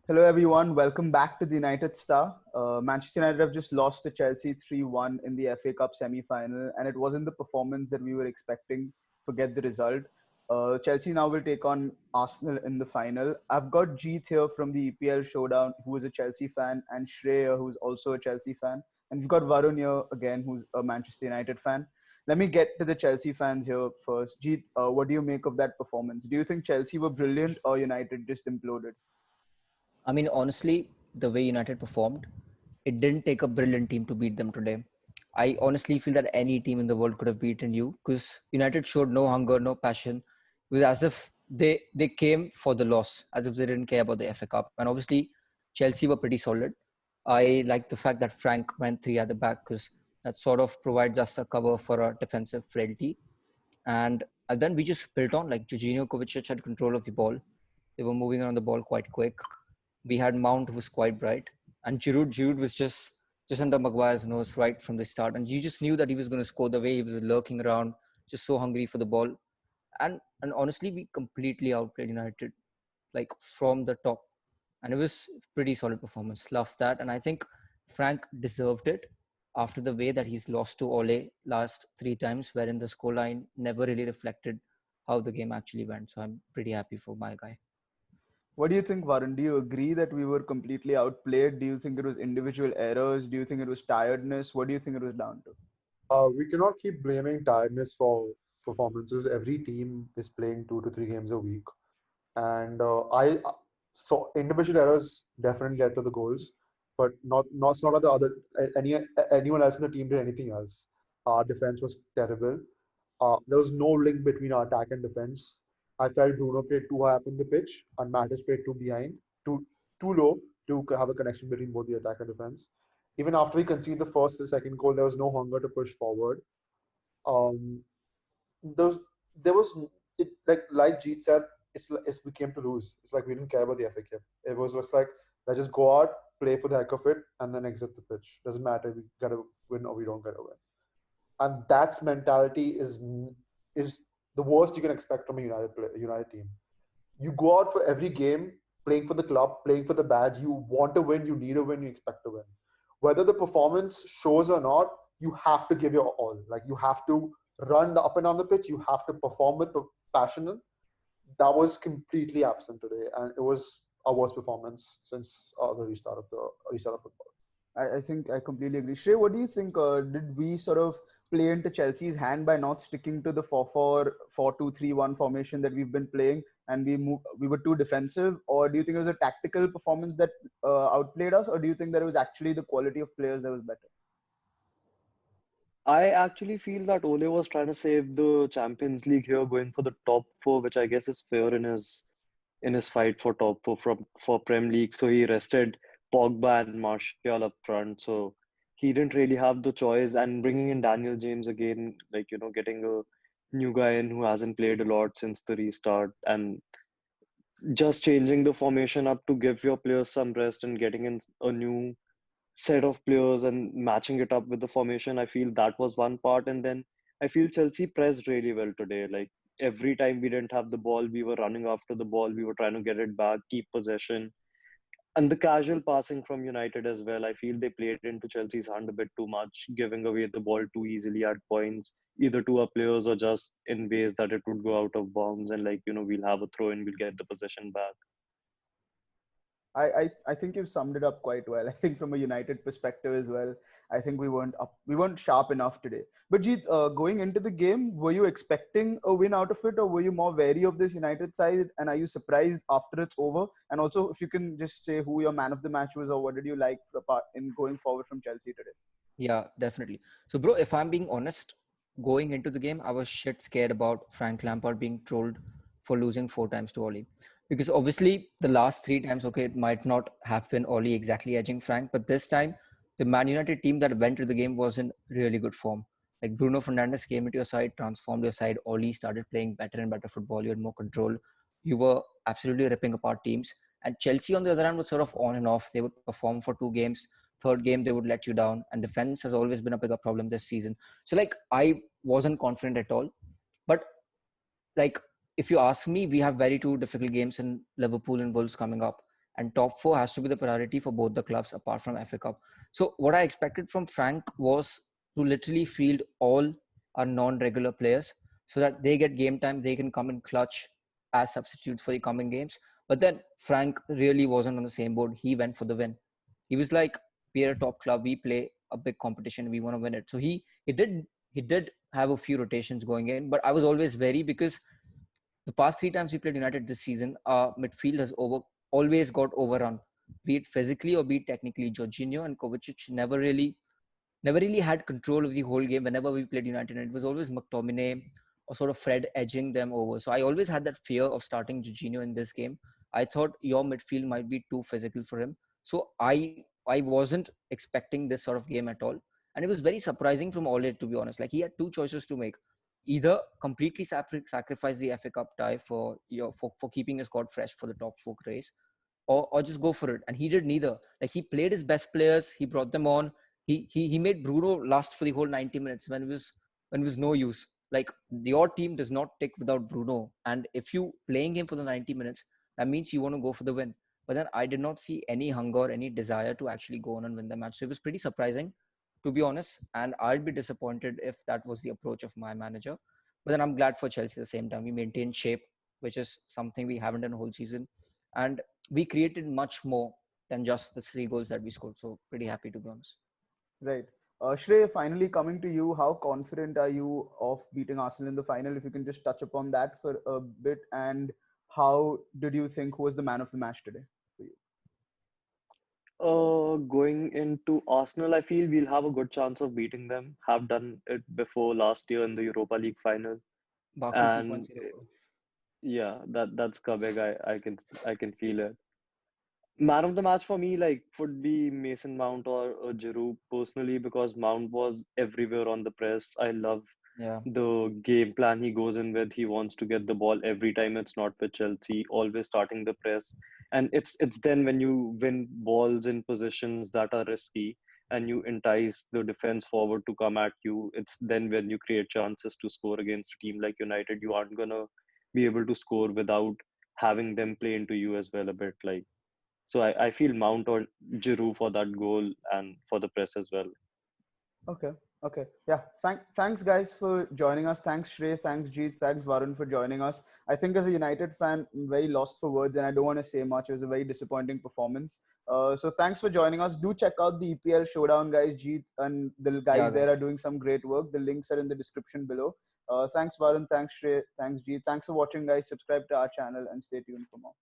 Hello, everyone. Welcome back to the United Star. Manchester United have just lost to Chelsea 3-1 in the FA Cup semi final, and it wasn't the performance that we were expecting. Forget the result. Chelsea now will take on Arsenal in the final. I've got Jeet here from the EPL Showdown, who is a Chelsea fan, and Shreya, who's also a Chelsea fan. And we've got Varun here again, who's a Manchester United fan. Let me get to the Chelsea fans here first. Jeet, what do you make of that performance? Do you think Chelsea were brilliant or United just imploded? I mean, honestly, the way United performed, it didn't take a brilliant team to beat them today. I honestly feel that any team in the world could have beaten you because United showed no hunger, no passion. It was as if they came for the loss, as if they didn't care about the FA Cup. And obviously, Chelsea were pretty solid. I like the fact that Frank went three at the back because that sort of provides us a cover for our defensive frailty. And then we just built on, like Jorginho Kovacic had control of the ball. They were moving around the ball quite quick. We had Mount, who was quite bright, and Giroud was just under Maguire's nose right from the start, and you just knew that he was going to score the way he was lurking around, just so hungry for the ball. And honestly, we completely outplayed United, like from the top, and it was pretty solid performance. Loved that, and I think Frank deserved it after the way that he's lost to Ole last three times, wherein the scoreline never really reflected how the game actually went. So I'm pretty happy for my guy. What do you think, Varun? Do you agree that we were completely outplayed? Do you think it was individual errors? Do you think it was tiredness? What do you think it was down to? We cannot keep blaming tiredness for performances. Every team is playing 2 to 3 games a week, and I so individual errors definitely led to the goals, but not that the other any anyone else in the team did anything else. Our defense was terrible. There was no link between our attack and defense. I felt Bruno played too high up in the pitch, and Matic played too behind, too low to have a connection between both the attack and defense. Even after we conceded the first and second goal, there was no hunger to push forward. Um, those there was it like Jeet said, it's we came to lose. It's like we didn't care about the FA Cup. It was just like let's just go out, play for the heck of it, and then exit the pitch. Doesn't matter if we gotta win or we don't gotta win. And that's mentality is the worst you can expect from a United team. You go out for every game playing for the club, playing for the badge. You want to win, you need a win, you expect to win. Whether the performance shows or not, you have to give your all. Like you have to run up and down the pitch. You have to perform with passion. That was completely absent today, and it was our worst performance since the restart of football. I think I completely agree. Shrey, what do you think? Did we sort of play into Chelsea's hand by not sticking to the 4-4-2-3-1 formation that we've been playing, and we were too defensive? Or do you think it was a tactical performance that outplayed us, or do you think that it was actually the quality of players that was better? I actually feel that Ole was trying to save the Champions League here, going for the top four, which I guess is fair in his fight for top four for Prem League. So he rested Pogba and Martial up front. So he didn't really have the choice. And bringing in Daniel James again, like getting a new guy in who hasn't played a lot since the restart, and just changing the formation up to give your players some rest and getting in a new set of players and matching it up with the formation. I feel that was one part. And then I feel Chelsea pressed really well today. Like every time we didn't have the ball, we were running after the ball. We were trying to get it back, keep possession. And the casual passing from United as well. I feel they played into Chelsea's hand a bit too much, giving away the ball too easily at points, either to our players or just in ways that it would go out of bounds. And we'll have a throw and we'll get the possession back. I think you've summed it up quite well. I think from a United perspective as well, I think we weren't sharp enough today. But Jeet, going into the game, were you expecting a win out of it, or were you more wary of this United side? And are you surprised after it's over? And also, if you can just say who your man of the match was, or what did you like in going forward from Chelsea today? Yeah, definitely. So, bro, if I'm being honest, going into the game, I was shit scared about Frank Lampard being trolled for losing four times to Oli. Because obviously, the last three times, okay, it might not have been Oli exactly edging Frank, but this time, the Man United team that went to the game was in really good form. Like Bruno Fernandes came into your side, transformed your side. Oli started playing better and better football. You had more control. You were absolutely ripping apart teams. And Chelsea, on the other hand, was sort of on and off. They would perform for two games. Third game, they would let you down. And defense has always been a bigger problem this season. So, like, I wasn't confident at all. But, like, if you ask me, we have very two difficult games in Liverpool and Wolves coming up. and top 4 has to be the priority for both the clubs apart from FA Cup. So what I expected from Frank was to literally field all our non-regular players so that they get game time, they can come in clutch as substitutes for the coming games. But then Frank really wasn't on the same board. He went for the win. He was like, we're a top club, we play a big competition, we want to win it. So he did have a few rotations going in, but I was always wary because the past 3 times we played United this season, our midfield has always got overrun, be it physically or be it technically. Jorginho and Kovacic never really had control of the whole game whenever we played United. And it was always McTominay or sort of Fred edging them over. So I always had that fear of starting Jorginho in this game. I thought your midfield might be too physical for him. So I wasn't expecting this sort of game at all. And it was very surprising from Ole, to be honest. Like, he had two choices to make. Either completely sacrifice the FA Cup tie for keeping his squad fresh for the top 4 race, or just go for it. And he did neither. Like, he played his best players, he brought them on. He made Bruno last for the whole 90 minutes when it was no use. Like, your team does not tick without Bruno. And if you playing him for the 90 minutes, that means you want to go for the win. But then I did not see any hunger or any desire to actually go on and win the match. So it was pretty surprising, to be honest. And I'd be disappointed if that was the approach of my manager. But then I'm glad for Chelsea at the same time. We maintained shape, which is something we haven't done the whole season. And we created much more than just the 3 goals that we scored. So pretty happy, to be honest. Right. Shrey, finally coming to you, how confident are you of beating Arsenal in the final? If you can just touch upon that for a bit, and how did you think, who was the man of the match today for you? Going into Arsenal, I feel we'll have a good chance of beating them. Have done it before last year in the Europa League final, Baku and 2.0, bro. yeah, that's coming. I can feel it. Man of the match for me, like, would be Mason Mount or Giroud personally, because Mount was everywhere on the press. I love Yeah. the game plan he goes in with. He wants to get the ball every time it's not with Chelsea, always starting the press. And it's then when you win balls in positions that are risky and you entice the defense forward to come at you, it's then when you create chances to score against a team like United. You aren't gonna be able to score without having them play into you as well a bit. Like, so I feel Mount or Giroud for that goal and for the press as well. Okay. Okay. Yeah. Thanks guys for joining us. Thanks Shrey. Thanks Jeet. Thanks Varun for joining us. I think as a United fan, I'm very lost for words, and I don't want to say much. It was a very disappointing performance. So thanks for joining us. Do check out the EPL Showdown, guys. Jeet and the Yeah, guys there are guys. doing some great work. The links are in the description below. Thanks Varun. Thanks Shrey. Thanks Jeet. Thanks for watching, guys. Subscribe to our channel and stay tuned for more.